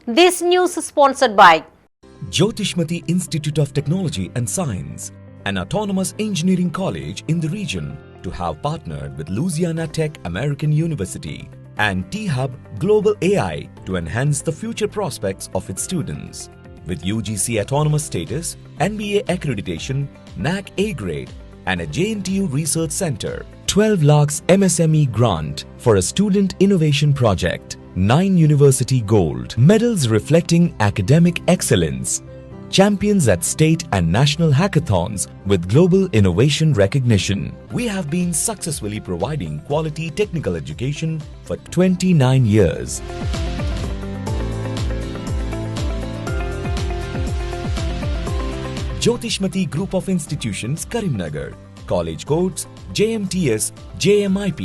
This news is sponsored by Jyotishmati Institute of Technology and Science, an autonomous engineering college in the region, to have partnered with Louisiana Tech American University and T-Hub Global AI to enhance the future prospects of its students. With UGC autonomous status, NBA accreditation, NAC A grade, and a JNTU research center, 12 lakhs MSME grant for a student innovation project, 9 university gold medals reflecting academic excellence, champions at state and national hackathons with global innovation recognition. We have been successfully providing quality technical education for 29 years. Jyotishmati Group of Institutions, Karimnagar. College codes JMTS, JMIP.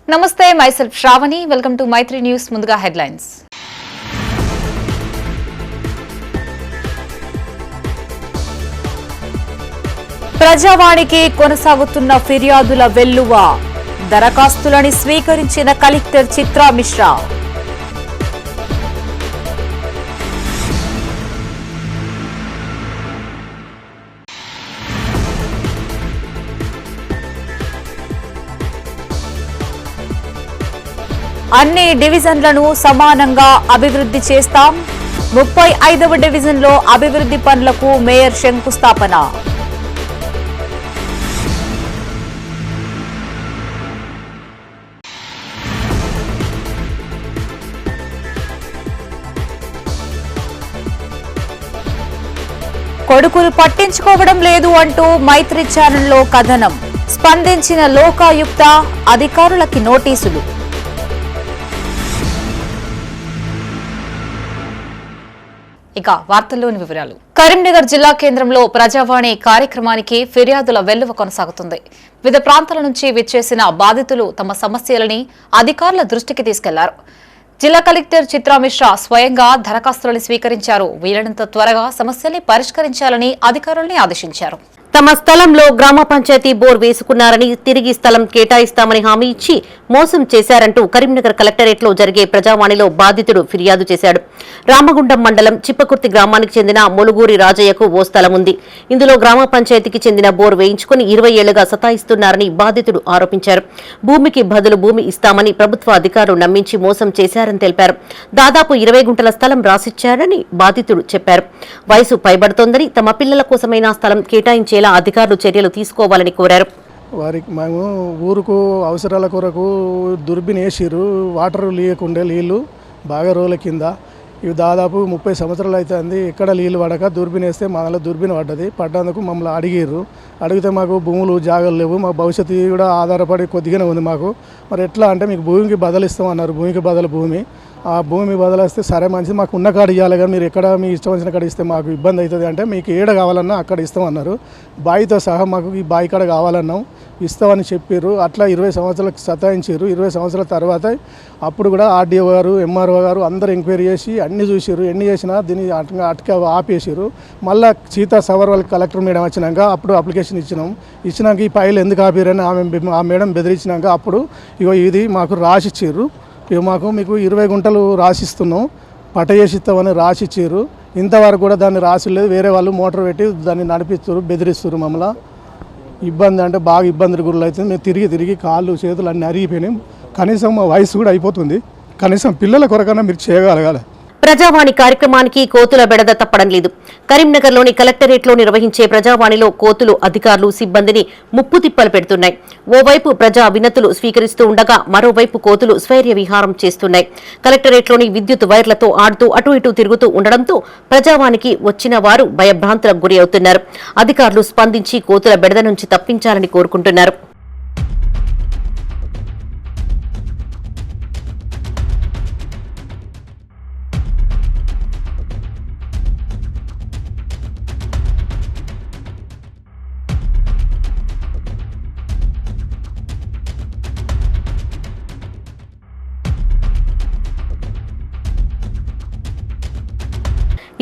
Namaste, myself Shravani. Welcome to Maitri News. Munduga headlines. ప్రజావాణికి కొనసాగుతున్న ఫిర్యాదుల వెల్లువ, దరఖాస్తులను స్వీకరించిన collector Chitra Mishra. అన్ని డివిజన్లను సమానంగా అభివృద్ధి చేస్తాం. 35వ డివిజన్లో అభివృద్ధి పనులకు మేయర్ శంకుస్థాపన. కొడుకులు పట్టించుకోవడం లేదు అంటూ మైత్రి ఛానల్లో కథనం. స్పందించిన లోకాయుక్త, అధికారులకి నోటీసులు. ఇక వార్తల్లోని వివరాలు. కరీంనగర్ జిల్లా కేంద్రంలో ప్రజావాణి కార్యక్రమానికి ఫిర్యాదుల వెల్లువ కొనసాగుతుంది. వివిధ ప్రాంతాల నుంచి విచ్చేసిన బాధితులు తమ సమస్యలని అధికారుల దృష్టికి తీసుకెళ్లారు. జిల్లా కలెక్టర్ చిత్రా మిశ్రా స్వయంగా దరఖాస్తులను స్వీకరించారు. వీలైనంత త్వరగా సమస్యల్ని పరిష్కరించాలని అధికారుల్ని ఆదేశించారు. తమ స్థలంలో గ్రామ పంచాయతీ బోర్ వేసుకున్నారని, తిరిగి స్థలం కేటాయిస్తామని హామీ ఇచ్చి మోసం చేశారంటూ కరీంనగర్ కలెక్టరేట్లో జరిగే ప్రజావాణిలో బాధితుడు ఫిర్యాదు చేశాడు. రామగుండం మండలం చిప్పకుర్తి గ్రామానికి చెందిన మొలుగూరి రాజయ్యకు ఓ స్థలం ఉంది. ఇందులో గ్రామ పంచాయతీకి చెందిన బోర్ వేయించుకుని 20 ఏళ్లుగా సతాయిస్తున్నారని బాధితుడు ఆరోపించారు. భూమికి బదులు భూమి ఇస్తామని ప్రభుత్వ అధికారులు నమ్మించి మోసం చేశారని తెలిపారు. దాదాపు 20 గుంటల స్థలం రాసిచ్చారని బాధితుడు చెప్పారు. వయసు పైబడుతోందని, తమ పిల్లల కోసమైనా స్థలం కేటాయించేలా అధికారులు చర్యలు తీసుకోవాలని కోరారు. వారికి మేము ఊరుకు అవసరాల కొరకు దుర్బిన్ వేసిరు. వాటర్ లేకుండే నీళ్ళు బాగా రోజుల కింద, ఇవి దాదాపు 30 సంవత్సరాలు అవుతుంది. ఎక్కడ నీళ్ళు పడక దుర్బిన్ వేస్తే మాలో దుర్బిన్ పడ్డందుకు మమ్మల్ని అడిగితే మాకు భూములు జాగాలు లేవు, మా భవిష్యత్తు కూడా ఆధారపడి కొద్దిగానే ఉంది మాకు. మరి ఎట్లా అంటే మీకు భూమికి బదలిస్తాం అన్నారు. భూమికి బదులు భూమి, ఆ భూమి బదలిస్తే సరే మంచిది, మాకు ఉన్న కాడ ఇవ్వాలి కానీ మీరు ఎక్కడ మీ ఇష్టం వచ్చిన కాడ ఇస్తే మాకు ఇబ్బంది అవుతుంది అంటే మీకు ఏడ కావాలన్నా అక్కడ ఇస్తామన్నారు. బాయితో సహా మాకు ఈ బాయి కాడ కావాలన్నాం, ఇస్తామని చెప్పారు. అట్లా 20 సంవత్సరాలకు సతాయించారు. 20 సంవత్సరాల తర్వాత అప్పుడు కూడా ఆర్డీఓ గారు, ఎంఆర్ఓ గారు అందరూ ఎంక్వైరీ చేసి అన్ని చూసారు. ఎన్ని చేసినా దీన్ని అటుక ఆపేసారు. మళ్ళీ సీతా సవర్వాల్ కలెక్టర్ మేడం వచ్చినాక అప్పుడు అప్లికేషన్ ఇచ్చినాక ఈ ఫైల్ ఎందుకు ఆపారని ఆ మేడం బెదిరించినాక అప్పుడు ఇగో ఇది మాకు రాసిచ్చారు. ఇక మీకు 20 గుంటలు రాసిస్తున్నాం, పట్ట చేసి ఇస్తామని రాసిచ్చారు. ఇంతవరకు కూడా దాన్ని రాసిలేదు. వేరే వాళ్ళు మోటార్ పెట్టి దాన్ని నడిపిస్తారు, బెదిరిస్తారు. మమ్మల్ని ఇబ్బంది అంటే బాగా ఇబ్బందులు గురులు అవుతుంది. మేము తిరిగి కాళ్ళు చేతులు అన్నీ అరిగిపోయినాయి. కనీసం మా వయసు కూడా అయిపోతుంది. కనీసం పిల్లల కొరకన్నా మీరు చేయగలగాలి. ప్రజావాణి కార్యక్రమానికి కోతుల బెడద తప్పడం లేదు. కరీంనగర్లోని కలెక్టరేట్లో నిర్వహించే ప్రజావాణిలో కోతులు అధికారులు, సిబ్బందిని ముప్పు తిప్పలు పెడుతున్నాయి. ఓవైపు ప్రజా వినతులు స్వీకరిస్తూ ఉండగా మరోవైపు కోతులు స్వైర్య విహారం చేస్తున్నాయి. కలెక్టరేట్లోని విద్యుత్ వైర్లతో ఆడుతూ అటు ఇటు తిరుగుతూ ఉండడంతో ప్రజావాణికి వచ్చిన వారు భయభ్రాంతులకు గురి అవుతున్నారు. అధికారులు స్పందించి కోతుల బెడద నుంచి తప్పించాలని కోరుకుంటున్నారు.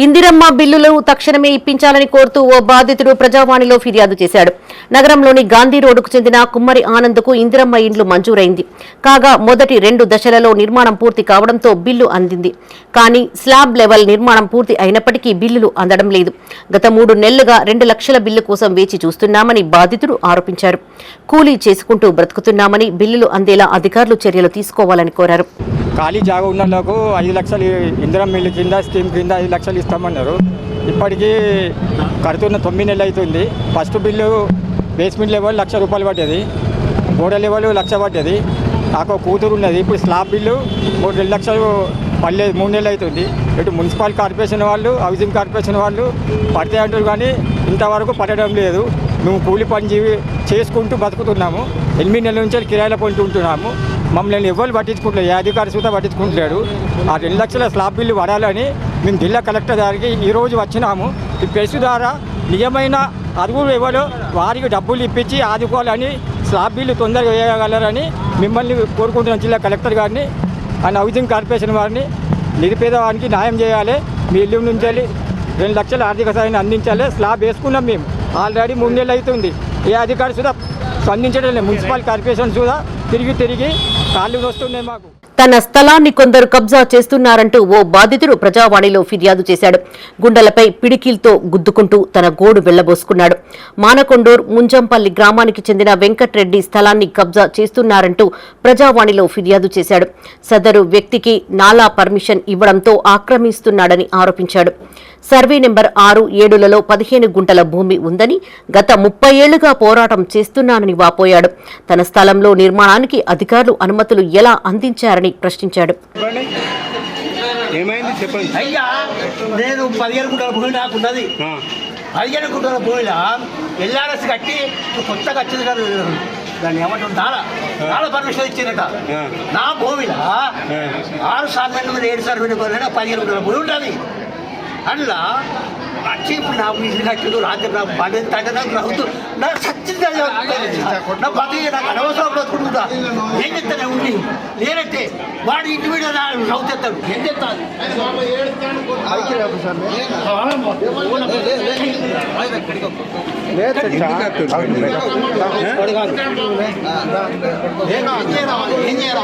ఇందిరమ్మ బిల్లులు తక్షణమే ఇప్పించాలని కోరుతూ ఓ బాధితుడు ప్రజావాణిలో ఫిర్యాదు చేశాడు. నగరంలోని గాంధీ రోడ్డుకు చెందిన కుమ్మరి ఆనంద్కు ఇందిరమ్మ ఇండ్లు మంజూరైంది. కాగా మొదటి 2 దశలలో నిర్మాణం పూర్తి కావడంతో బిల్లు అందింది. కానీ స్లాబ్ లెవెల్ నిర్మాణం పూర్తి అయినప్పటికీ బిల్లులు అందడం లేదు. గత 3 నెలలుగా 2 లక్షల బిల్లు కోసం వేచి చూస్తున్నామని బాధితుడు ఆరోపించారు. కూలీ చేసుకుంటూ బ్రతుకుతున్నామని బిల్లులు అందేలా అధికారులు చర్యలు తీసుకోవాలని కోరారు. ఖాళీ జాగా ఉన్న వాళ్ళకు 5 లక్షలు ఇందిరమ్మ ఇల్లు కింద స్కీమ్ కింద 5 లక్షలు ఇస్తామన్నారు. ఇప్పటికీ కడుతున్న 9 నెలలు అవుతుంది. ఫస్ట్ బిల్లు బేస్మెంట్ లెవెల్ 1,00,000 రూపాయలు పడ్డది, గోడ లెవెల్ 1,00,000 పడ్డది. నాకు కూతురు ఉన్నది. ఇప్పుడు స్లాబ్ బిల్లు 2 లక్షలు పడలేదు, 3 నెలలు అవుతుంది. ఇటు మున్సిపల్ కార్పొరేషన్ వాళ్ళు, హౌసింగ్ కార్పొరేషన్ వాళ్ళు పడితే అంటారు కానీ ఇంతవరకు పడడం లేదు. మేము కూలి పని చేసుకుంటూ బతుకుతున్నాము. 8 నెలల నుంచి కిరాయిల పొందుతుంటున్నాము. మమ్మల్ని ఎవరు పట్టించుకుంటలేదు, ఏ అధికారి సుతా పట్టించుకుంటలేడు. ఆ 2 లక్షల స్లాబ్ బిల్లు పడాలని మేము జిల్లా కలెక్టర్ గారికి ఈరోజు వచ్చినాము. ఈ ప్రెస్ ద్వారా నిజమైన అరుగులు ఎవరో వారికి డబ్బులు ఇప్పించి ఆదుకోవాలని, స్లాబ్ బిల్లు తొందరగా వేయగలరని మిమ్మల్ని కోరుకుంటున్నాం. జిల్లా కలెక్టర్ గారిని అండ్ హౌసింగ్ కార్పొరేషన్ వారిని నిరుపేదవానికి న్యాయం చేయాలి. మీ ఇల్లు నుంచి 2 లక్షల ఆర్థిక సాయాన్ని అందించాలి. స్లాబ్ వేసుకున్నాం మేము. ఆల్రెడీ 3 నెలలు అవుతుంది. ఏ అధికారి సుధా స్పందించడం లేదు. మున్సిపల్ కార్పొరేషన్ సుధా తిరిగి కాళ్ళు వస్తున్నాయి మాకు. తన స్థలాన్ని కొందరు కబ్జా చేస్తున్నారంటూ ఓ బాధితుడు ప్రజావాణిలో ఫిర్యాదు చేశాడు. గుండెలపై పిడికిల్తో గుద్దుకుంటూ తన గోడు వెళ్లబోసుకున్నాడు. మానకొండూర్ ముంజంపల్లి గ్రామానికి చెందిన వెంకట్రెడ్డి స్థలాన్ని కబ్జా చేస్తున్నారంటూ ప్రజావాణిలో ఫిర్యాదు చేశాడు. సదరు వ్యక్తికి నాలా పర్మిషన్ ఇవ్వడంతో ఆక్రమిస్తున్నాడని ఆరోపించాడు. సర్వే నెంబర్ 6, 7లలో 15 గుంటల భూమి ఉందని, గత 30 ఏళ్లుగా పోరాటం చేస్తున్నానని వాపోయాడు. తన స్థలంలో నిర్మాణానికి అధికారులు అనుమతులు ఎలా అందించారని ప్రశ్నించాడు. అయ్యా, నేను 15 గుంటల భూమి నాకున్నది. 15 గుంటల భూమిలో ఎల్ఆర్ఎస్ కట్టి కొత్తగా వచ్చింది కదా, దాన్ని ఏమంటారు, నాలా పర్మిషన్ ఇచ్చిందట. నా భూమిలో 6 సర్వే నెంబర్ 7 సర్వే నెంబర్ 15 గుంటల భూమి ఉంటుంది. అందులో వచ్చి ఇప్పుడు నాకు ఇల్లు కట్టిండు, రాత్రి నాకు బండి తండ్రి నాకు నవ్వుతూ నాకు సచ్చింది. నా బతి నాకు అనవసరం బ్రతుకుంటుందా? ఏం చెప్తాను ఉండి నేనంటే వాడు ఇంటి మీద నవ్వుతాడు. ఏం చెప్తాను ఏం చేయాలి?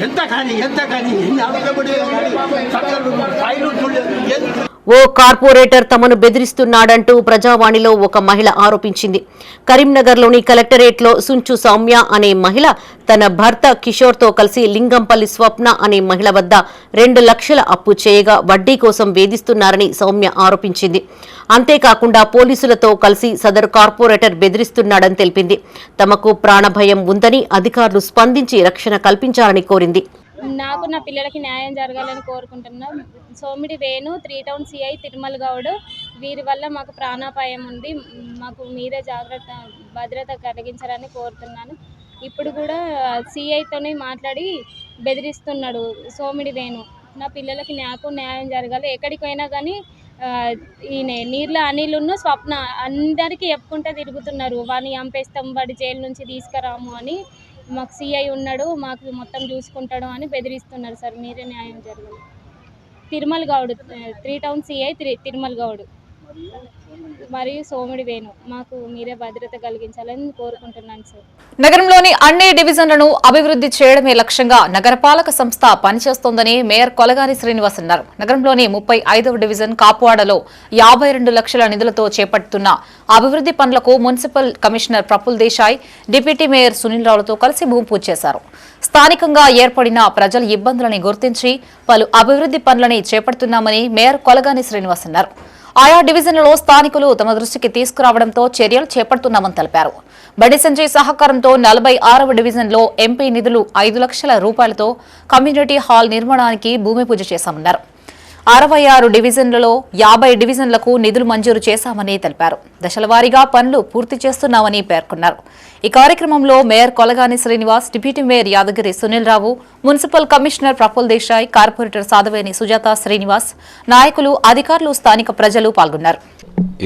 ఎంత కానీ ఓ కార్పొరేటర్ తమను బెదిరిస్తున్నాడంటూ ప్రజావాణిలో ఒక మహిళ ఆరోపించింది. కరీంనగర్లోని కలెక్టరేట్లో సుంచు సౌమ్య అనే మహిళ తన భర్త కిషోర్తో కలిసి లింగంపల్లి స్వప్న అనే మహిళ వద్ద 2 లక్షల అప్పు చేయగా వడ్డీ కోసం వేధిస్తున్నారని సౌమ్య ఆరోపించింది. అంతేకాకుండా పోలీసులతో కలిసి సదరు కార్పొరేటర్ బెదిరిస్తున్నాడని తెలిపింది. తమకు ప్రాణభయం ఉందని అధికారులు స్పందించి రక్షణ కల్పించాలని కోరింది. నాకు నా పిల్లలకి న్యాయం జరగాలని కోరుకుంటున్నాం. సోమిడి వేణు, 3 టౌన్ సిఐ తిరుమల గౌడ్, వీరి వల్ల మాకు ప్రాణాపాయం ఉంది. మాకు మీరే భద్రత కలిగించాలని కోరుతున్నాను. ఇప్పుడు కూడా సిఐతోనే మాట్లాడి బెదిరిస్తున్నాడు సోమిడి వేణు. నా పిల్లలకి నాకు న్యాయం జరగాలి. ఎక్కడికి పోయినా కానీ ఈయన నీళ్ళ అనిలున్న స్వప్న అందరికీ చెప్పుకుంటూ తిరుగుతున్నారు. వాడిని చంపేస్తాం, వాడి జైలు నుంచి తీసుకురాము అని. మాకు సిఐ ఉన్నాడు, మాకు మొత్తం చూసుకుంటాడు అని బెదిరిస్తున్నారు. సార్ మీరే న్యాయం జరగాలి. తిరుమల గౌడ్, 3 టౌన్ సిఐ తిరుమల గౌడ్ మరియు సోమిడి వేణు, మాకు మీరే భద్రత కలిగించాలని కోరుకుంటున్నాను సార్. నగరంలోని అన్ని డివిజన్లను అభివృద్ధి చేయడమే లక్ష్యంగా నగరపాలక సంస్థ పనిచేస్తోందని మేయర్ కొలగాని శ్రీనివాస్ అన్నారు. నగరంలోని 35వ డివిజన్ కాపువాడలో 52 లక్షల నిధులతో చేపడుతున్న అభివృద్ధి పనులకు municipal commissioner Praful Desai, deputy mayor Sunil రావులతో కలిసి భూమి పూజ చేశారు. స్థానికంగా ఏర్పడిన ప్రజల ఇబ్బందులని గుర్తించి పలు అభివృద్ధి పనులని చేపడుతున్నామని మేయర్ కొలగాని శ్రీనివాస్ అన్నారు. ఆయా డివిజన్లలో స్థానికులు తమ దృష్టికి తీసుకురావడంతో చర్యలు చేపడుతున్నామని తెలిపారు. బండి సంజయ్ సహకారంతో 46వ డివిజన్లో ఎంపీ నిధులు 5 లక్షల రూపాయలతో కమ్యూనిటీ హాల్ నిర్మాణానికి భూమి పూజ చేశామన్నారు. 66 డివిజన్లలో 50 డివిజన్లకు నిధులు మంజూరు చేశామని తెలిపారు. దశలవారీగా పనులు పూర్తి చేస్తున్నామని పేర్కొన్నారు. ఈ కార్యక్రమంలో mayor Kolagani Srinivas, deputy mayor Yadagiri Sunil Rao, municipal commissioner Praful Desai, corporator Sadhaveni Sujatha Srinivas, నాయకులు, అధికారులు, స్థానిక ప్రజలు పాల్గొన్నారు.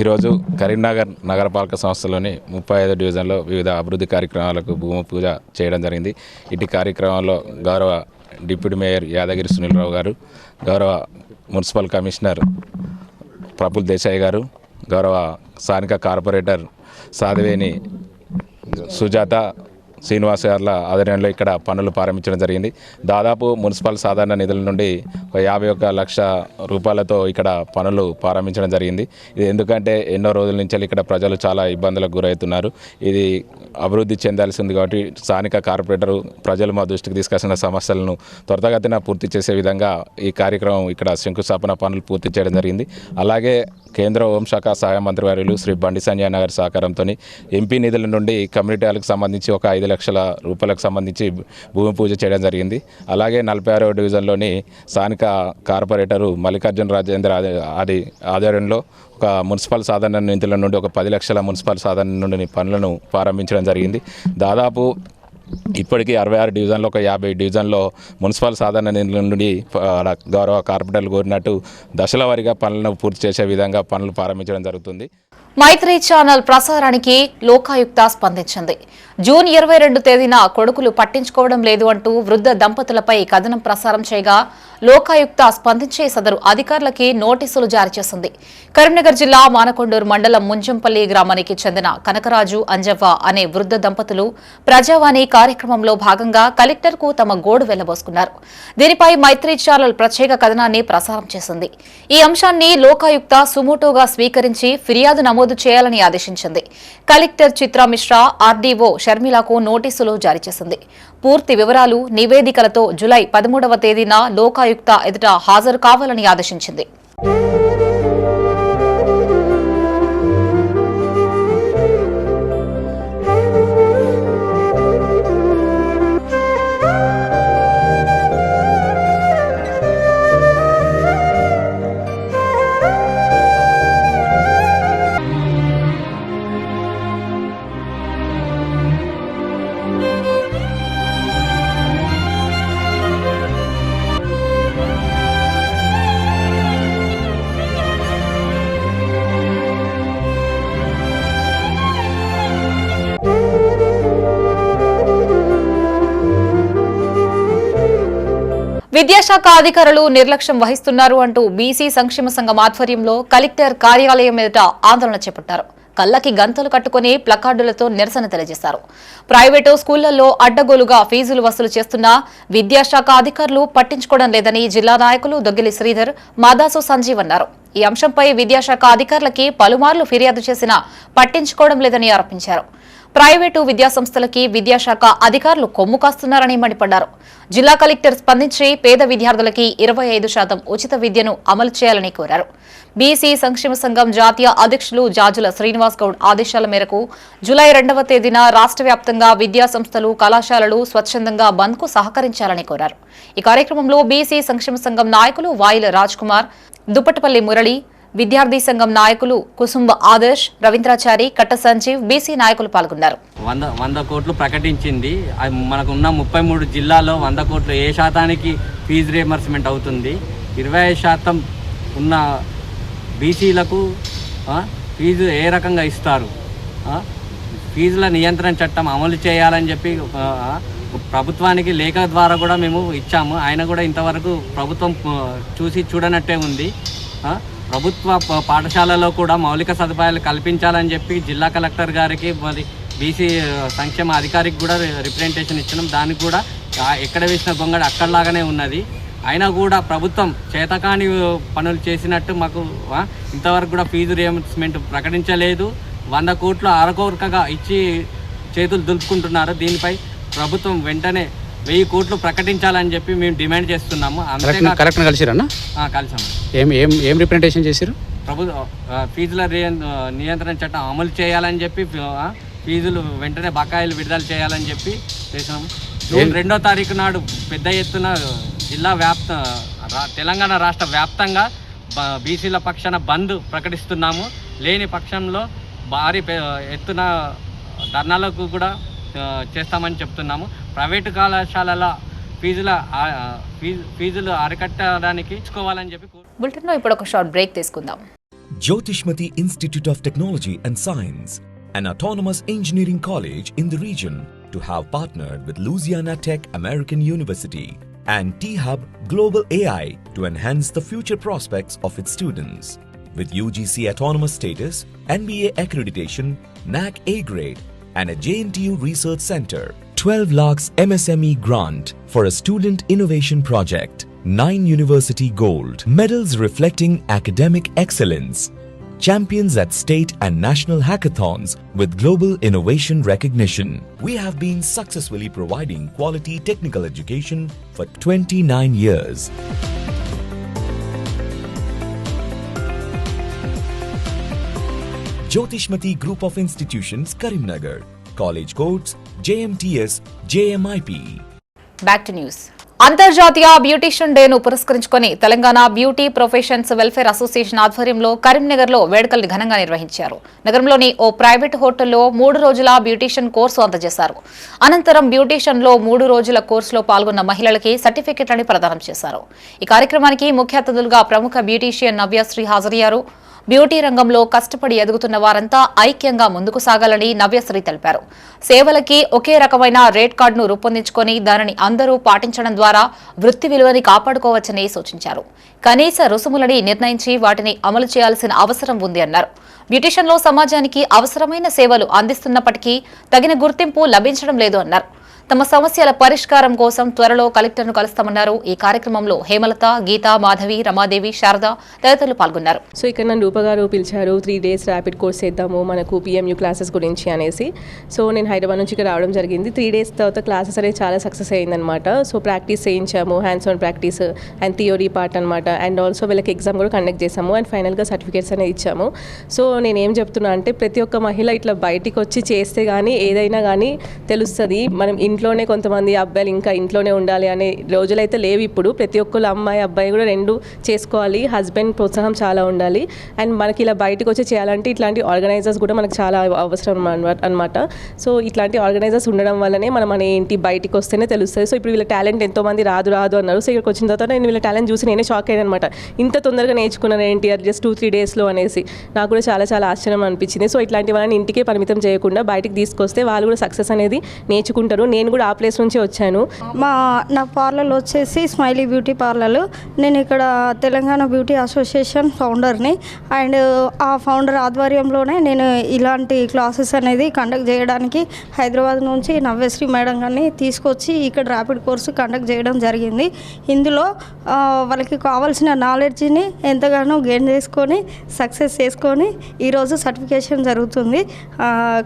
ఈరోజు కరీంనగర్ నగరపాలక సంస్థలోని 35 డివిజన్లో వివిధ అభివృద్ధి కార్యక్రమాలకు భూమి పూజ చేయడం జరిగింది. ఇటు కార్యక్రమంలో గౌరవ డిప్యూటీ మేయర్ యాదగిరి సునీల్రావు గారు, గౌరవ మున్సిపల్ కమిషనర్ ప్రఫుల్ దేశాయ్ గారు, గౌరవ స్థానిక కార్పొరేటర్ సాధవేని సుజాత శ్రీనివాస్ గారుల ఆధ్వర్యంలో ఇక్కడ పనులు ప్రారంభించడం జరిగింది. దాదాపు మున్సిపల్ సాధారణ నిధుల నుండి 51 లక్ష రూపాయలతో ఇక్కడ పనులు ప్రారంభించడం జరిగింది. ఇది ఎందుకంటే ఎన్నో రోజుల నుంచి ఇక్కడ ప్రజలు చాలా ఇబ్బందులకు గురవుతున్నారు. ఇది అభివృద్ధి చెందాల్సి ఉంది కాబట్టి స్థానిక కార్పొరేటరు ప్రజలు మా దృష్టికి తీసుకొచ్చిన సమస్యలను త్వరితగతిన పూర్తి చేసే విధంగా ఈ కార్యక్రమం ఇక్కడ శంకుస్థాపన పనులు పూర్తి చేయడం జరిగింది. అలాగే కేంద్ర హోంశాఖ సహాయ మంత్రి వర్యులు శ్రీ బండి సంజయ్ నగర్ సహకారంతో ఎంపీ నిధుల నుండి కమ్యూనిటీ హాల్కి సంబంధించి ఒక 5 లక్షల రూపాయలకు సంబంధించి భూమి పూజ చేయడం జరిగింది. అలాగే 46వ డివిజన్లోని స్థానిక కార్పొరేటరు మల్లికార్జున రాజేంద్ర ఆధ్వర్యంలో ఒక మున్సిపల్ సాధారణ నిధుల నుండి ఒక 10 లక్షల మున్సిపల్ సాధారణ నుండి పనులను ప్రారంభించడం జరిగింది. దాదాపు ఇప్పటికీ 66 డివిజన్లో ఒక 50 డివిజన్లో మున్సిపల్ సాధారణ నిధుల నుండి గౌరవ కార్పొరేటర్లు కోరినట్టు దశల వారీగా పనులను పూర్తి చేసే విధంగా పనులు ప్రారంభించడం జరుగుతుంది. మైత్రి ఛానల్ ప్రసారానికి లోకాయుక్త స్పందించింది. జూన్ 22 తేదీన కొడుకులు పట్టించుకోవడం లేదు అంటూ వృద్ధ దంపతులపై కథనం ప్రసారం చేయగా లోకాయుక్త స్పందించే సదరు అధికారులకి నోటీసులు జారీ చేసింది. కరీంనగర్ జిల్లా మానకొండూరు మండలం ముంజంపల్లి గ్రామానికి చెందిన కనకరాజు అంజవ్వ అనే వృద్ధ దంపతులు ప్రజావాణి కార్యక్రమంలో భాగంగా కలెక్టర్కు తమ గోడు వెళ్లబోసుకున్నారు. దీనిపై మైత్రి ఛానల్ ప్రత్యేక కథనాన్ని ప్రసారం చేసింది. ఈ అంశాన్ని లోకాయుక్త సుమోటోగా స్వీకరించి ఫిర్యాదు నమోదు చేయాలని ఆదేశించింది. కలెక్టర్ చిత్రా మిశ్రా ఆర్డీఓ షర్మిలకు నోటీసులు జారీ చేసింది. పూర్తి వివరాలు నివేదికలతో జులై 13వ తేదీన లోకాయుక్త ఎదుట హాజరు కావాలని ఆదేశించింది. విద్యాశాఖ అధికారులు నిర్లక్ష్యం వహిస్తున్నారు అంటూ బీసీ సంక్షేమ సంఘం ఆధ్వర్యంలో కలెక్టర్ కార్యాలయం ఎదుట ఆందోళన చేపట్టారు. కళ్ళకి గంతలు కట్టుకుని ప్లకార్డులతో నిరసన తెలియజేశారు. ప్రైవేటు స్కూళ్లలో అడ్డగోలుగా ఫీజులు వసూలు చేస్తున్న విద్యాశాఖ అధికారులు పట్టించుకోవడం లేదని జిల్లా నాయకులు దొగ్గిలి శ్రీధర్, మాదాసు సంజీవ్ అన్నారు. ఈ అంశంపై విద్యాశాఖ అధికారులకి పలుమార్లు ఫిర్యాదు చేసినా పట్టించుకోవడం లేదని ఆరోపించారు. ప్రైవేటు విద్యాసంస్థలకి విద్యాశాఖ అధికారులు కొమ్ము కాస్తున్నారని మండిపడ్డారు. జిల్లా కలెక్టర్ స్పందించి పేద విద్యార్థులకి 25% ఉచిత విద్యను అమలు చేయాలని కోరారు. బీసీ సంక్షేమ సంఘం జాతీయ అధ్యక్షులు జాజుల శ్రీనివాస్ గౌడ్ ఆదేశాల మేరకు జులై 2వ తేదీన రాష్ట్ర వ్యాప్తంగా విద్యాసంస్థలు, కళాశాలలు స్వచ్ఛందంగా బంద్ కు సహకరించాలని కోరారు. ఈ కార్యక్రమంలో బీసీ సంక్షేమ సంఘం నాయకులు వాయిల రాజ్ కుమార్, దుప్పటపల్లి మురళి, విద్యార్థి సంఘం నాయకులు కుసుంబ ఆదర్శ్, రవీంద్రాచారి, కట్ట సంజీవ్, బీసీ నాయకులు పాల్గొన్నారు. 100 కోట్లు ప్రకటించింది. మనకున్న 33 జిల్లాల్లో 100 కోట్లు ఏ శాతానికి ఫీజు రియంబర్స్మెంట్ అవుతుంది? 25% ఉన్న బీసీలకు ఫీజు ఏ రకంగా ఇస్తారు? ఫీజుల నియంత్రణ చట్టం అమలు చేయాలని చెప్పి ప్రభుత్వానికి లేఖ ద్వారా కూడా మేము ఇచ్చాము. ఆయన కూడా ఇంతవరకు ప్రభుత్వం చూడనట్టే ఉంది. ప్రభుత్వ పాఠశాలలో కూడా మౌలిక సదుపాయాలు కల్పించాలని చెప్పి జిల్లా కలెక్టర్ గారికి, మరి బీసీ సంక్షేమ అధికారికి కూడా రిప్రజెంటేషన్ ఇచ్చినాం. దానికి కూడా ఎక్కడ వేసిన గొంగడి అక్కడలాగానే ఉన్నది. అయినా కూడా ప్రభుత్వం చేతకాని పనులు చేసినట్టు మాకు ఇంతవరకు కూడా ఫీజు రియంబర్స్మెంట్ ప్రకటించలేదు. 100 కోట్లు అరకొరకగా ఇచ్చి చేతులు దులుపుకుంటున్నారు. దీనిపై ప్రభుత్వం వెంటనే 1000 కోట్లు ప్రకటించాలని చెప్పి మేము డిమాండ్ చేస్తున్నాము. కలెక్టర్ కలిసిరన్నా? కలిసాము. ఏం రిప్రజెంటేషన్ చేశారు? ఫీజుల నియంత్రణ చట్టం అమలు చేయాలని చెప్పి, ఫీజులు వెంటనే బకాయిలు విడుదల చేయాలని చెప్పి చేసినాము. జూన్ 2వ తారీఖు నాడు పెద్ద ఎత్తున తెలంగాణ రాష్ట్ర వ్యాప్తంగా బీసీల పక్షాన బంద్ ప్రకటిస్తున్నాము. లేని పక్షంలో భారీ ఎత్తున ధర్నాలకు కూడా చేస్తామని చెప్తున్నాము. ప్రైవేటు కళాశాలల ఫీజులు అరికట్టడానికి ఇచ్చుకోవాలని చెప్పి. బులెటిన్లో ఇప్పుడు ఒక షార్ట్ బ్రేక్ తీసుకుందాం. Jyotishmati Institute of Technology and Science, an autonomous engineering college in the region, to have partnered with Louisiana Tech American University and T-Hub Global AI to enhance the future prospects of its students. With UGC autonomous status, NBA accreditation, NAC A grade, and a JNTU research center, 12 lakhs MSME grant for a student innovation project, 9 university gold, medals reflecting academic excellence, champions at state and national hackathons with global innovation recognition. We have been successfully providing quality technical education for 29 years. Jyotishmati Group of Institutions, Karimnagar. College codes JMTS, JMIP. Back to news. అంతర్జాతీయ beautician డేను పురస్కరించుకొని Telangana beauty professions welfare association ఆధ్వర్యంలో కరీంనగర్లో వేడుకలు ఘనంగా నిర్వహించారు. నగరంలోని ఓ private హోటల్లో 3 రోజుల బ్యూటీషియన్ కోర్సు అందజేశారు. అనంతరం బ్యూటీషియన్లో 3 రోజుల కోర్సులో పాల్గొన్న మహిళలకి సర్టిఫికెట్లను ప్రదానం చేశారు. ఈ కార్యక్రమానికి ముఖ్య అతిథులుగా ప్రముఖ బ్యూటీషియన్ నవ్యశ్రీ హాజరయ్యారు. బ్యూటీ రంగంలో కష్టపడి ఎదుగుతున్న వారంతా ఐక్యంగా ముందుకు సాగాలని నవ్యశ్రీ తెలిపారు. సేవలకి ఒకే రకమైన రేట్ కార్డును రూపొందించుకొని దానిని అందరూ పాటించడం ద్వారా వృత్తి విలువని కాపాడుకోవచ్చని సూచించారు. కనీస రుసుములని నిర్ణయించి వాటిని అమలు చేయాల్సిన అవసరం ఉంది అన్నారు. బ్యూటీషియన్లో సమాజానికి అవసరమైన సేవలు అందిస్తున్నప్పటికీ తగిన గుర్తింపు లభించడం లేదు అన్నారు. తమ సమస్యల పరిష్కారం కోసం త్వరలో కలెక్టర్ను కలుస్తామన్నారు. ఈ కార్యక్రమంలో హేమలత, గీత, మాధవి, రమాదేవి, శారద తదితరులు పాల్గొన్నారు. సో ఇక్కడ నన్ను రూప గారు పిలిచారు. 3 days ర్యాపిడ్ కోర్స్ చేద్దాము మనకు PMU క్లాసెస్ గురించి అనేసి. సో నేను హైదరాబాద్ నుంచి ఇక్కడ రావడం జరిగింది. 3 days తర్వాత క్లాసెస్ అనేది చాలా సక్సెస్ అయ్యిందనమాట. సో ప్రాక్టీస్ చేయించాము, hands on practice and theory part అనమాట. అండ్ ఆల్సో వీళ్ళకి ఎగ్జామ్ కూడా కండక్ట్ చేసాము అండ్ ఫైనల్గా సర్టిఫికేట్స్ అనేది ఇచ్చాము. సో నేను ఏం చెప్తున్నా అంటే ప్రతి ఒక్క మహిళ ఇట్లా బయటికి వచ్చి చేస్తే కానీ ఏదైనా కానీ తెలుస్తుంది. మనం ఇంట్లోనే కొంతమంది అబ్బాయిలు ఇంకా ఇంట్లోనే ఉండాలి అనే రోజులైతే లేవు ఇప్పుడు. ప్రతి ఒక్కరు అమ్మాయి అబ్బాయి కూడా 2 చేసుకోవాలి. హస్బెండ్ ప్రోత్సాహం చాలా ఉండాలి. అండ్ మనకి ఇలా బయటకు వచ్చి చేయాలంటే ఇట్లాంటి ఆర్గనైజర్స్ కూడా మనకు చాలా అవసరం అనమాట. సో ఇట్లాంటి ఆర్గనైజర్స్ ఉండడం వల్లనే మనం మన ఏంటి బయటికి వస్తేనే తెలుస్తుంది. సో ఇప్పుడు వీళ్ళ టాలెంట్ ఎంతోమంది రాదు అన్నారు. సో ఇక్కడికి వచ్చిన తర్వాత నేను వీళ్ళ టాలెంట్ చూసి నేనే షాక్ అయ్యాను అనమాట. ఇంత తొందరగా నేర్చుకున్నాను ఏంటి జస్ట్ 2-3 daysలో అనేసి నాకు కూడా చాలా చాలా ఆశ్చర్యం అనిపించింది. సో ఇట్లాంటి వాళ్ళని ఇంటికే పరిమితం చేయకుండా బయటికి తీసుకొస్తే వాళ్ళు కూడా సక్సెస్ అనేది నేర్చుకుంటారు. నేను కూడా ఆ ప్లేస్ నుంచి వచ్చాను. నా పార్లర్ వచ్చేసి స్మైలీ బ్యూటీ పార్లర్. నేను ఇక్కడ తెలంగాణ బ్యూటీ అసోసియేషన్ ఫౌండర్ని. అండ్ ఆ ఫౌండర్ ఆధ్వర్యంలోనే నేను ఇలాంటి క్లాసెస్ అనేది కండక్ట్ చేయడానికి హైదరాబాద్ నుంచి నవ్యశ్రీ మేడం గారిని తీసుకొచ్చి ఇక్కడ ర్యాపిడ్ కోర్సు కండక్ట్ చేయడం జరిగింది. ఇందులో వాళ్ళకి కావాల్సిన నాలెడ్జ్ని ఎంతగానో గెయిన్ చేసుకొని సక్సెస్ చేసుకొని ఈరోజు సర్టిఫికేషన్ జరుగుతుంది.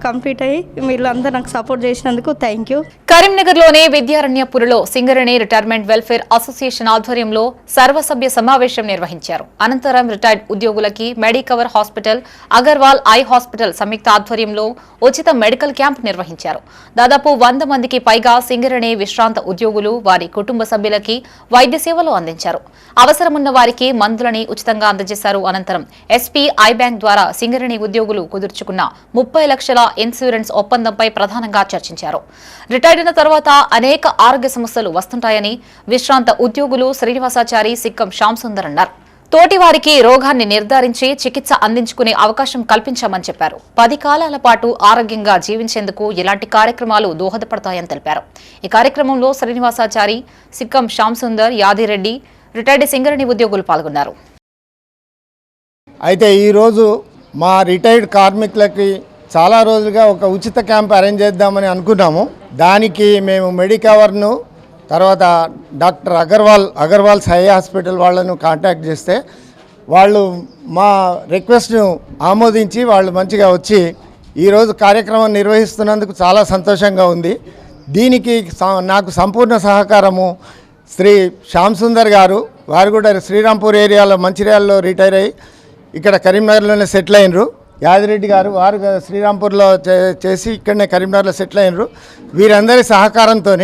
కంప్లీట్ అయ్యి వీళ్ళంతా నాకు సపోర్ట్ చేసినందుకు థ్యాంక్ యూ. కరీంనగర్లోని విద్యారణ్యపురిలో సింగరేణి రిటైర్మెంట్ వెల్ఫేర్ అసోసియేషన్ ఆధ్వర్యంలో సర్వసభ్య సమావేశం నిర్వహించారు. అనంతరం రిటైర్డ్ ఉద్యోగులకి Medicover hospital, Agarwal eye hospital సంయుక్త ఆధ్వర్యంలో ఉచిత మెడికల్ క్యాంప్ నిర్వహించారు. దాదాపు 100 మందికి పైగా సింగరేణి విశ్రాంత ఉద్యోగులు వారి కుటుంబ సభ్యులకి వైద్య సేవలు అందించారు. అవసరమున్న వారికి మందులని ఉచితంగా అందజేశారు. అనంతరం SP ఐ బ్యాంక్ ద్వారా సింగరేణి ఉద్యోగులు కుదుర్చుకున్న 30 లక్షల ఇన్సూరెన్స్ ఒప్పందంపై ప్రధానంగా చర్చించారు. రిటైర్డ్ అయిన తర్వాత అనేక ఆరోగ్య సమస్యలు వస్తుంటాయని విశ్రాంత ఉద్యోగులు శ్రీనివాసాచారి, సిక్కం శ్యాంసుందర్ అన్నారు. తోటివారికి రోగాన్ని నిర్ధారించి చికిత్స అందించుకునే అవకాశం కల్పించామని చెప్పారు. 10 కాలాల పాటు ఆరోగ్యంగా జీవించేందుకు ఇలాంటి కార్యక్రమాలు దోహదపడతాయని తెలిపారు. ఈ కార్యక్రమంలో శ్రీనివాసాచారి, సిక్కం శ్యాంసుందర్, యాదిరెడ్డి, రిటైర్డ్ సింగరేణి ఉద్యోగులు పాల్గొన్నారు. అయితే ఈరోజు మా రిటైర్డ్ కార్మికులకి చాలా రోజులుగా ఒక ఉచిత క్యాంప్ అరేంజ్ చేద్దామని అనుకున్నాము. దానికి మేము మెడికవర్ను తర్వాత డాక్టర్ అగర్వాల్ ఐ హాస్పిటల్ వాళ్ళను కాంటాక్ట్ చేస్తే వాళ్ళు మా రిక్వెస్ట్ను ఆమోదించి వాళ్ళు మంచిగా వచ్చి ఈరోజు కార్యక్రమం నిర్వహిస్తున్నందుకు చాలా సంతోషంగా ఉంది. దీనికి నాకు సంపూర్ణ సహకారము శ్రీ శ్యాంసుందర్ గారు. వారు కూడా శ్రీరాంపూర్ ఏరియాలో మంచిర్యాలలో రిటైర్ అయ్యి ఇక్కడ కరీంనగర్లోనే సెటిల్ అయినరు. యాదిరెడ్డి గారు వారు శ్రీరాంపూర్లో చేసి ఇక్కడనే కరీంనగర్లో సెటిల్ అయినరు. వీరందరి సహకారంతో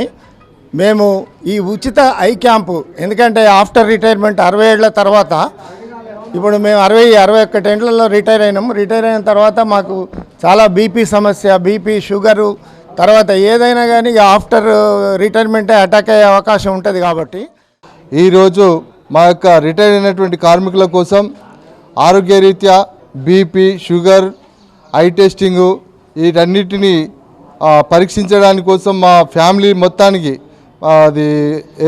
మేము ఈ ఉచిత ఐ క్యాంపు, ఎందుకంటే ఆఫ్టర్ రిటైర్మెంట్ 60 ఏళ్ల తర్వాత ఇప్పుడు మేము 61 ఏళ్లలో రిటైర్ అయినాము. రిటైర్ అయిన తర్వాత మాకు చాలా బీపీ సమస్య, బీపీ, షుగరు, తర్వాత ఏదైనా కానీ ఆఫ్టర్ రిటైర్మెంటే అటాక్ అయ్యే అవకాశం ఉంటుంది. కాబట్టి ఈరోజు మా యొక్క రిటైర్ అయినటువంటి కార్మికుల కోసం ఆరోగ్యరీత్యా బీపీ, షుగర్, ఐ టెస్టింగు వీటన్నిటిని పరీక్షించడానికి కోసం మా ఫ్యామిలీ మొత్తానికి అది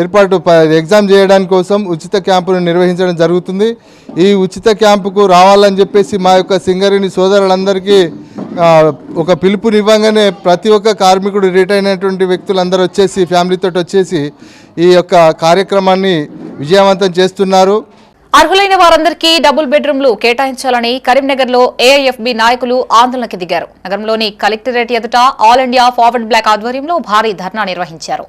ఏర్పాటు ఎగ్జామ్ చేయడానికి కోసం ఉచిత క్యాంపును నిర్వహించడం జరుగుతుంది. ఈ ఉచిత క్యాంపుకు రావాలని చెప్పేసి మా యొక్క సింగరేణి సోదరులందరికీ ఒక పిలుపునివ్వగానే ప్రతి ఒక్క కార్మికుడు రిటైర్ అయినటువంటి వ్యక్తులందరూ వచ్చేసి ఫ్యామిలీతో వచ్చేసి ఈ యొక్క కార్యక్రమాన్ని విజయవంతం చేస్తున్నారు. అర్హులైన వారందరికీ డబుల్ బెడ్రూమ్లు కేటాయించాలని కరీంనగర్లో ఏఐఎఫ్బి నాయకులు ఆందోళనకి దిగారు. నగరంలోని కలెక్టరేట్ ఎదుట ఆల్ ఇండియా ఫార్వర్డ్ బ్లాక్ ఆధ్వర్యంలో భారీ ధర్నా నిర్వహించారు.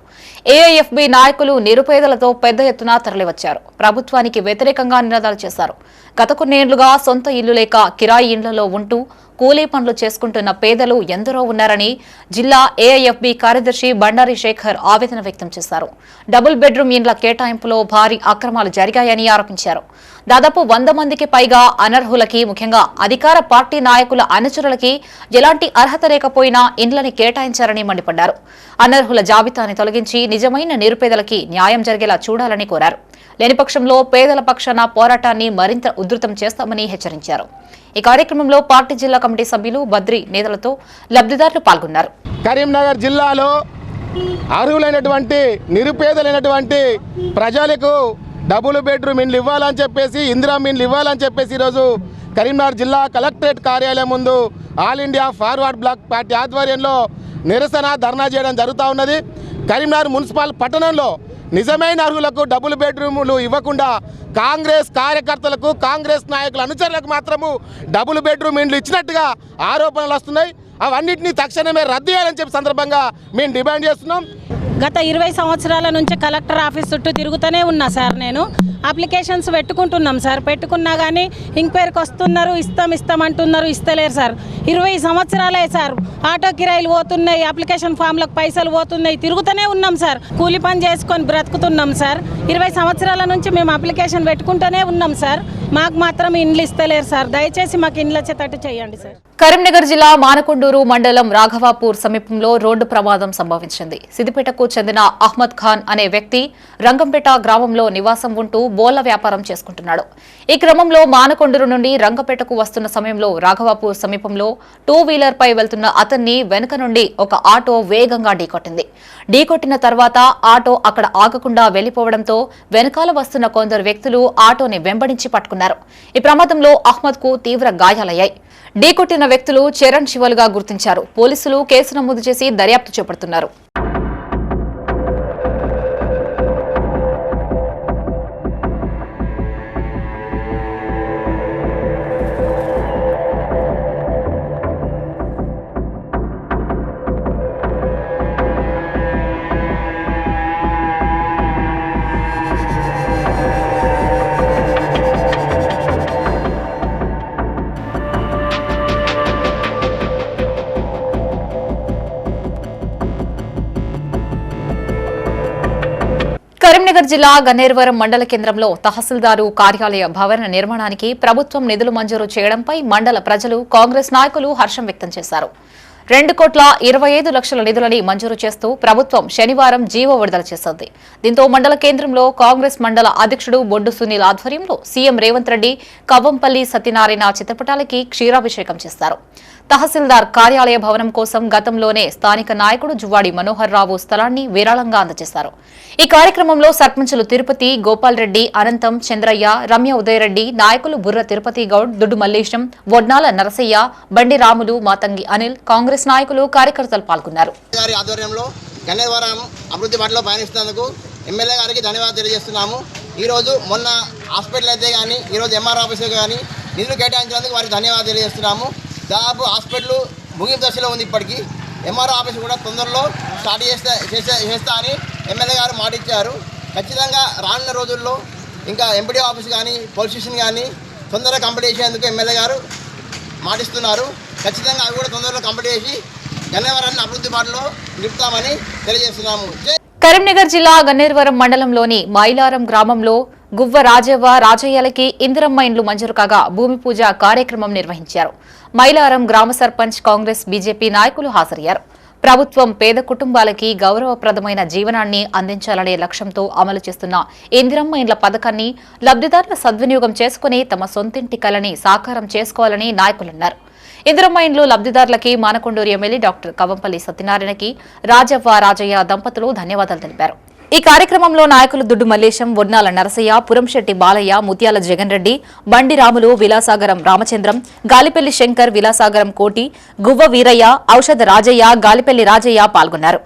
ఏఐఎఫ్బి నాయకులు నిరుపేదలతో పెద్ద ఎత్తున తరలివచ్చారు. ప్రభుత్వానికి వ్యతిరేకంగా నినాదాలు చేశారు. గత కొన్నేళ్లుగా సొంత ఇల్లు లేక కిరాయి ఇండ్లలో ఉంటూ కూలీ పనులు చేసుకుంటున్న పేదలు ఎందరో ఉన్నారని జిల్లా ఏఐఎఫ్బి కార్యదర్శి బండారి శేఖర్ ఆవేదన వ్యక్తం చేశారు. డబుల్ బెడ్రూమ్ ఇండ్ల కేటాయింపులో భారీ అక్రమాలు జరిగాయని ఆరోపించారు. దాదాపు 100 మందికి పైగా అనర్హులకి, ముఖ్యంగా అధికార పార్టీ నాయకుల అనుచరులకి ఎలాంటి అర్హత లేకపోయినా ఇండ్లని కేటాయించారని మండిపడ్డారు. అనర్హుల జాబితాని తొలగించి నిజమైన నిరుపేదలకి న్యాయం జరిగేలా చూడాలని కోరారు. లేని పక్షంలో పేదల పక్షాన పోరాటాన్ని మరింత ఉధృతం చేస్తామని హెచ్చరించారు. ఈ కార్యక్రమంలో పార్టీ జిల్లా కమిటీ సభ్యులు బద్రి నేతలతో లబ్ధిదారులు పాల్గొన్నారు. కరీంనగర్ జిల్లాలో అర్హులైనటువంటి నిరుపేదలైనటువంటి ప్రజలకు డబుల్ బెడ్రూమ్ ఇండ్లు ఇవ్వాలని చెప్పేసి, ఇందిరా ఇండ్లు ఇవ్వాలని చెప్పేసి ఈరోజు కరీంనగర్ జిల్లా కలెక్టరేట్ కార్యాలయం ముందు all India forward bloc party ఆధ్వర్యంలో నిరసన ధర్నా చేయడం జరుగుతూ ఉన్నది. కరీంనగర్ మున్సిపల్ పట్టణంలో నిజమైన అర్హులకు డబుల్ బెడ్రూములు ఇవ్వకుండా కాంగ్రెస్ కార్యకర్తలకు, కాంగ్రెస్ నాయకుల అనుచరులకు మాత్రము డబుల్ బెడ్రూమ్ ఇండ్లు ఇచ్చినట్టుగా ఆరోపణలు వస్తున్నాయి. అవన్నింటినీ తక్షణమే రద్దు చేయాలని చెప్పి సందర్భంగా మేము డిమాండ్ చేస్తున్నాం. గత 20 సంవత్సరాల నుంచి కలెక్టర్ ఆఫీస్ చుట్టూ తిరుగుతూనే ఉన్నా సార్. నేను అప్లికేషన్స్ పెట్టుకుంటున్నాం సార్. పెట్టుకున్నా కానీ ఇంక్వైరీకి వస్తున్నారు, ఇస్తాం అంటున్నారు, ఇస్తలేరు సార్. 20 సంవత్సరాలే సార్. ఆటో కిరాయిలు పోతున్నాయి, అప్లికేషన్ ఫామ్లకు పైసలు పోతున్నాయి, తిరుగుతూనే ఉన్నాం సార్. కూలి పని చేసుకొని బ్రతుకుతున్నాం సార్. 20 సంవత్సరాల నుంచి మేము అప్లికేషన్ పెట్టుకుంటూనే ఉన్నాం సార్. మాకు మాత్రం ఇండ్లు ఇస్తలేరు సార్. దయచేసి మాకు ఇండ్లు వచ్చేటట్టు చేయండి సార్. కరీంనగర్ జిల్లా మానకొండూరు మండలం రాఘవాపూర్ సమీపంలో రోడ్డు ప్రమాదం సంభవించింది. సిద్దిపేటకు చెందిన అహ్మద్ ఖాన్ అనే వ్యక్తి రంగంపేట గ్రామంలో నివాసం ఉంటూ బోళ్ల వ్యాపారం చేసుకుంటున్నాడు. ఈ క్రమంలో మానకొండూరు నుండి రంగంపేటకు వస్తున్న సమయంలో రాఘవాపూర్ సమీపంలో 2 వీలర్ పై వెళ్తున్న అతన్ని వెనుక నుండి ఒక ఆటో వేగంగా ఢీకొట్టింది. ఢీకొట్టిన తర్వాత ఆటో అక్కడ ఆగకుండా వెళ్లిపోవడంతో వెనకాల వస్తున్న కొందరు వ్యక్తులు ఆటోని వెంబడించి పట్టుకున్నారు. ఈ ప్రమాదంలో అహ్మద్ కు తీవ్ర గాయాలయ్యాయి. ఢీకొట్టిన వ్యక్తులు చరణ్ శివలుగా గుర్తించారు. పోలీసులు కేసు నమోదు చేసి దర్యాప్తు చేపడుతున్నారు. కరీంనగర్ జిల్లా గన్నేరువరం మండల కేంద్రంలో తహసీల్దారు కార్యాలయ భవన నిర్మాణానికి ప్రభుత్వం నిధులు మంజూరు చేయడంపై మండల ప్రజలు, కాంగ్రెస్ నాయకులు హర్షం వ్యక్తం చేశారు. 2,25,00,000 నిధులని మంజూరు చేస్తూ ప్రభుత్వం శనివారం జీవో విడుదల చేసింది. దీంతో మండల కేంద్రంలో కాంగ్రెస్ మండల అధ్యక్షుడు బొడ్డు సునీల్ ఆధ్వర్యంలో సీఎం రేవంత్ రెడ్డి, కవ్వంపల్లి సత్యనారాయణ చిత్రపటాలకి క్షీరాభిషేకం చేస్తారు. తహసీల్దార్ కార్యాలయ భవనం కోసం గతంలోనే స్థానిక నాయకుడు జువ్వాడి మనోహర్ రావు స్థలాన్ని విరాళంగా అందజేశారు. ఈ కార్యక్రమంలో సర్పంచులు తిరుపతి, గోపాల్ రెడ్డి, అనంతం, చంద్రయ్య, రమ్య ఉదయరెడ్డి, నాయకులు బుర్ర తిరుపతి గౌడ్, దుడ్డు మల్లేశం, వడ్నాల నరసయ్య, బండి రాములు, మాతంగి అనిల్, కాంగ్రెస్ నాయకులు, కార్యకర్తలు పాల్గొన్నారు. గన్నేరువరం అభివృద్ధి బాటలో పయనిస్తున్నందుకు ఎమ్మెల్యే గారికి ధన్యవాదాలు తెలియజేస్తున్నాము. ఈరోజు మొన్న హాస్పిటల్ అయితే కానీ, ఈరోజు ఎంఆర్ ఆఫీస్ కానీ నిధులు కేటాయించినందుకు వారికి ధన్యవాదాలు తెలియజేస్తున్నాము. దాదాపు హాస్పిటల్ ముగింపు దశలో ఉంది. ఇప్పటికీ ఎంఆర్ఓ ఆఫీస్ కూడా తొందరలో స్టార్ట్ చేస్తా అని ఎమ్మెల్యే గారు మాట ఇచ్చారు. ఖచ్చితంగా రానున్న రోజుల్లో ఇంకా ఎంపీడీ ఆఫీస్ కానీ, పోలీస్ స్టేషన్ కానీ తొందరగా కంప్లీట్ చేసేందుకు ఎమ్మెల్యే గారు మాటిస్తున్నారు. ఖచ్చితంగా అవి కూడా తొందరలో కంప్లీట్ చేసి గన్నేరువరాన్ని అభివృద్ధి బాటలో నిలుపుతామని తెలియజేస్తున్నాము. కరీంనగర్ జిల్లా గన్నేరువరం మండలంలోని మైలారం గ్రామంలో గువ్వ రాజవ్వ, రాజయ్యలకి ఇందిరమ్మ ఇండ్లు మంజూరు కాగా భూమి పూజ కార్యక్రమం నిర్వహించారు. మైలారం గ్రామ సర్పంచ్, కాంగ్రెస్, బీజేపీ నాయకులు హాజరయ్యారు. ప్రభుత్వం పేద కుటుంబాలకి గౌరవప్రదమైన జీవనాన్ని అందించాలనే లక్ష్యంతో అమలు చేస్తున్న ఇందిరమ్మ ఇండ్ల పథకాన్ని లబ్ధిదారుల సద్వినియోగం చేసుకుని తమ సొంతింటి కలని సాకారం చేసుకోవాలని నాయకులన్నారు. ఇందిరమ్మ ఇండ్లు లబ్ధిదారులకి మానకొండూరు ఎమ్మెల్యే డాక్టర్ కవంపల్లి సత్యనారాయణకి రాజవ్వ రాజయ్య దంపతులు ధన్యవాదాలు తెలిపారు. ఈ కార్యక్రమంలో నాయకులు దుడ్డు మల్లేశం, వడ్నాల నరసయ్య, పురంశెట్టి బాలయ్య, ముత్యాల జగన్ రెడ్డి, బండి రాములు, విలాసాగరం రామచంద్రం, గాలిపల్లి శంకర్, విలాసాగరం కోటి, గువ్వ వీరయ్య, ఔషధ రాజయ్య, గాలిపల్లి రాజయ్య పాల్గొన్నారు.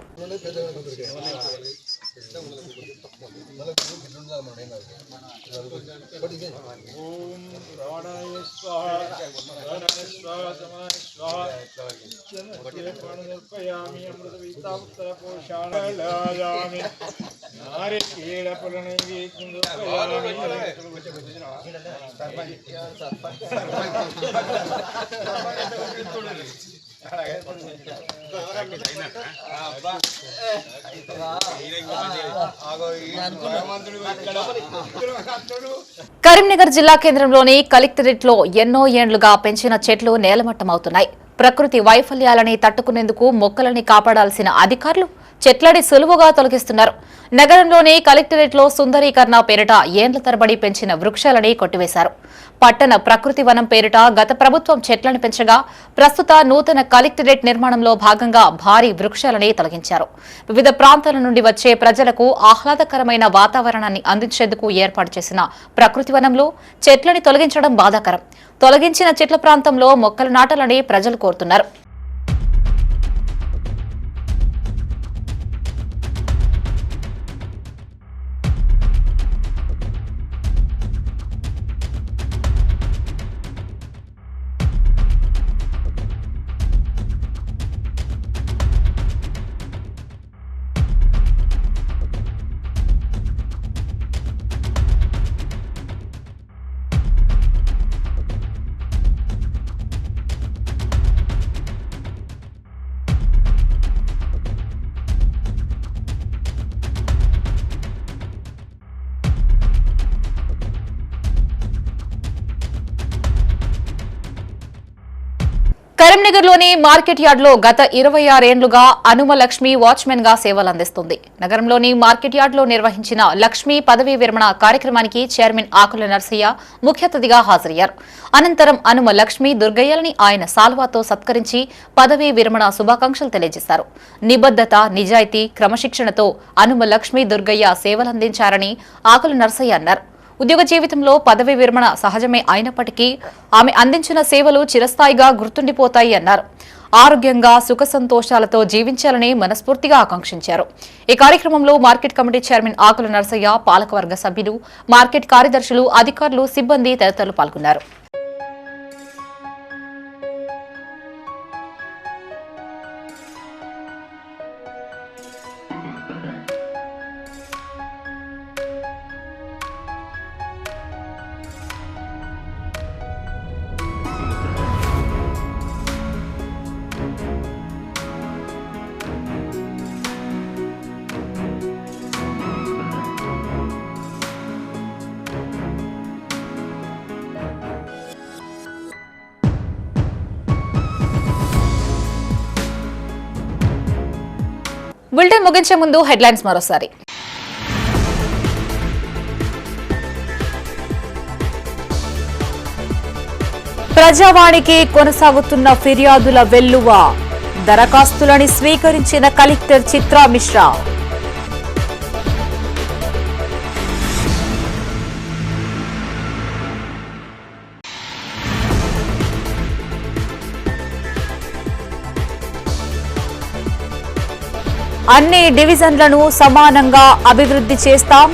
కరీంనగర్ జిల్లా కేంద్రంలోని కలెక్టరేట్లో ఎన్నో ఏండ్లుగా పెంచిన చెట్లు నేలమట్టమవుతున్నాయి. ప్రకృతి వైఫల్యాలని తట్టుకునేందుకు మొక్కలని కాపాడాల్సిన అధికారులు చెట్లని సులువుగా తొలగిస్తున్నారు. నగరంలోని కలెక్టరేట్లో సుందరీకరణ పేరిట ఏండ్ల తరబడి పెంచిన వృక్షాలని కొట్టివేశారు. పట్టణ ప్రకృతి వనం పేరిట గత ప్రభుత్వం చెట్లను పెంచగా ప్రస్తుత నూతన కలెక్టరేట్ నిర్మాణంలో భాగంగా భారీ వృక్షాలని తొలగించారు. వివిధ ప్రాంతాల నుండి వచ్చే ప్రజలకు ఆహ్లాదకరమైన వాతావరణాన్ని అందించేందుకు ఏర్పాటు చేసిన ప్రకృతి వనంలో చెట్లని తొలగించడం బాధాకరం. తొలగించిన చెట్ల ప్రాంతంలో మొక్కలు నాటాలని ప్రజలు కోరుతున్నారు. కరీంనగర్లోని మార్కెట్ యార్డ్లో గత 26 ఏళ్లుగా అనుమలక్ష్మి వాచ్మెన్ గా సేవలందిస్తుంది. నగరంలోని మార్కెట్ యార్డ్లో నిర్వహించిన లక్ష్మి పదవీ విరమణ కార్యక్రమానికి చైర్మన్ ఆకుల నర్సయ్య ముఖ్య అతిథిగా హాజరయ్యారు. అనంతరం అనుమలక్ష్మి దుర్గయ్యలని ఆయన సాల్వాతో సత్కరించి పదవీ విరమణ శుభాకాంక్షలు తెలియజేశారు. నిబద్ధత, నిజాయితీ, క్రమశిక్షణతో అనుమలక్ష్మి దుర్గయ్య సేవలందించారని ఆకుల నర్సయ్య అన్నారు. ఉద్యోగ జీవితంలో పదవీ విరమణ సహజమే అయినప్పటికీ ఆమె అందించిన సేవలు చిరస్థాయిగా గుర్తుండిపోతాయి అన్నారు. ఆరోగ్యంగా సుఖ సంతోషాలతో జీవించాలని మనస్ఫూర్తిగా ఆకాంక్షించారు. ఈ కార్యక్రమంలో మార్కెట్ కమిటీ చైర్మన్ ఆకుల నర్సయ్య, పాలకవర్గ సభ్యులు, మార్కెట్ కార్యదర్శులు, అధికారులు, సిబ్బంది తదితరులు పాల్గొన్నారు. బులెటిన్ ముగించే ముందు హెడ్లైన్స్ మరోసారి. ప్రజావాణికి కొనసాగుతున్న ఫిర్యాదుల వెల్లువ. దరఖాస్తులని స్వీకరించిన కలెక్టర్ చిత్రా మిశ్రా. అన్ని డివిజన్లను సమానంగా అభివృద్ధి చేస్తాం.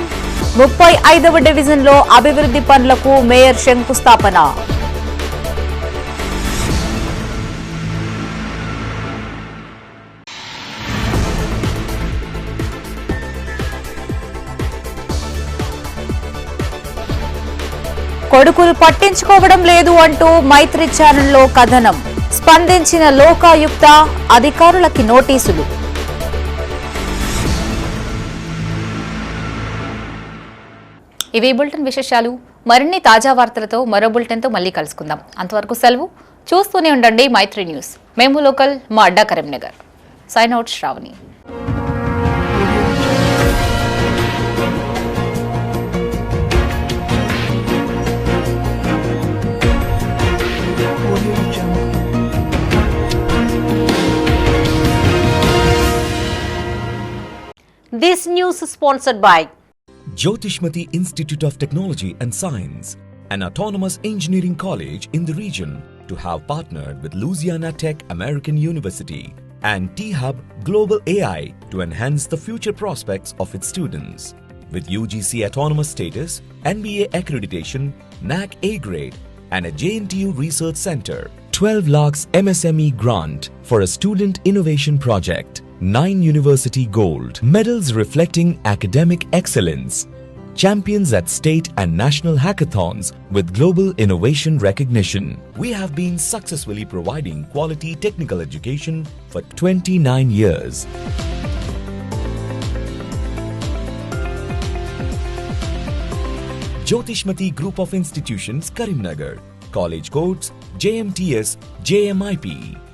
35వ డివిజన్లో అభివృద్ధి పనులకు మేయర్ శంకుస్థాపన. కొడుకులు పట్టించుకోవడం లేదు అంటూ మైత్రి ఛానల్లో కథనం. స్పందించిన లోకాయుక్త, అధికారులకి నోటీసులు. ఇవి బులెటిన్ విశేషాలు. మరిన్ని తాజా వార్తలతో మరో బులెటిన్తో మళ్ళీ కలుసుకుందాం. అంతవరకు సెలవు. చూస్తూనే ఉండండి మైత్రి న్యూస్. మేము లోకల్, మా అడ్డా Karimnagar. Sign out Shravani. This news is sponsored by Jyotishmati Institute of Technology and Science, an autonomous engineering college in the region, to have partnered with Louisiana Tech American University and T-Hub Global AI to enhance the future prospects of its students. With UGC autonomous status, NBA accreditation, NAC A grade, and a JNTU research center, 12 lakhs MSME grant for a student innovation project, 9 university gold medals reflecting academic excellence, champions at state and national hackathons with global innovation recognition. We have been successfully providing quality technical education for 29 years. Jyotishmati Group of Institutions, Karimnagar. College codes JMTS, JMIP.